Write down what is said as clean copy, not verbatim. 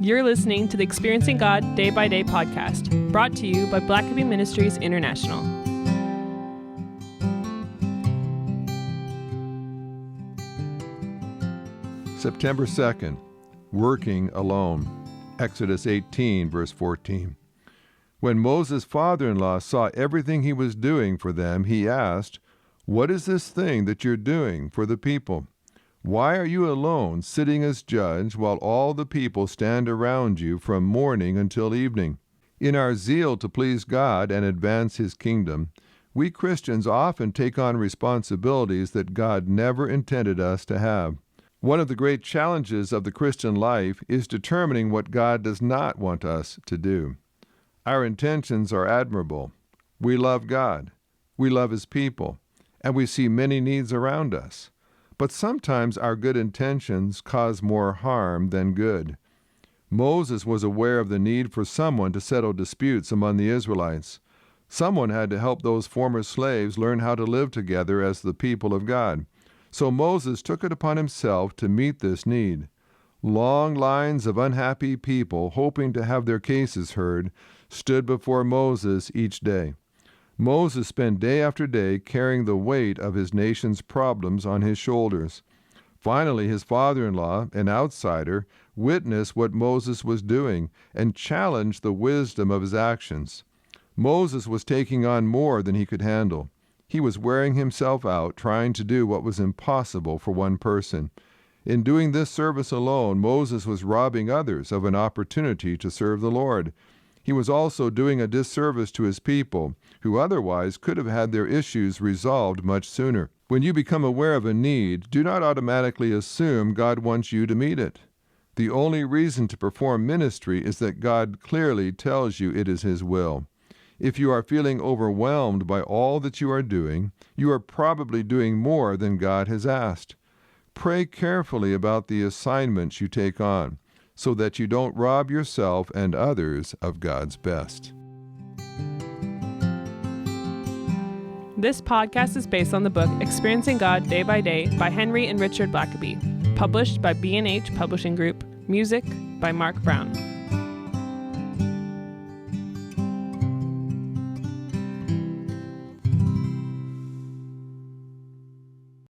You're listening to the Experiencing God Day by Day podcast, brought to you by Blackaby Ministries International. September 2nd, Working Alone. Exodus 18, verse 14. When Moses' father-in-law saw everything he was doing for them, he asked, "What is this thing that you're doing for the people? Why are you alone, sitting as judge, while all the people stand around you from morning until evening?" In our zeal to please God and advance His kingdom, we Christians often take on responsibilities that God never intended us to have. One of the great challenges of the Christian life is determining what God does not want us to do. Our intentions are admirable. We love God. We love His people. And we see many needs around us. But sometimes our good intentions cause more harm than good. Moses was aware of the need for someone to settle disputes among the Israelites. Someone had to help those former slaves learn how to live together as the people of God. So Moses took it upon himself to meet this need. Long lines of unhappy people, hoping to have their cases heard, stood before Moses each day. Moses spent day after day carrying the weight of his nation's problems on his shoulders. Finally, his father-in-law, an outsider, witnessed what Moses was doing and challenged the wisdom of his actions. Moses was taking on more than he could handle. He was wearing himself out trying to do what was impossible for one person. In doing this service alone, Moses was robbing others of an opportunity to serve the Lord. He was also doing a disservice to his people, who otherwise could have had their issues resolved much sooner. When you become aware of a need, do not automatically assume God wants you to meet it. The only reason to perform ministry is that God clearly tells you it is His will. If you are feeling overwhelmed by all that you are doing, you are probably doing more than God has asked. Pray carefully about the assignments you take on, so that you don't rob yourself and others of God's best. This podcast is based on the book Experiencing God Day by Day by Henry and Richard Blackaby, published by B&H Publishing Group, music by Mark Brown.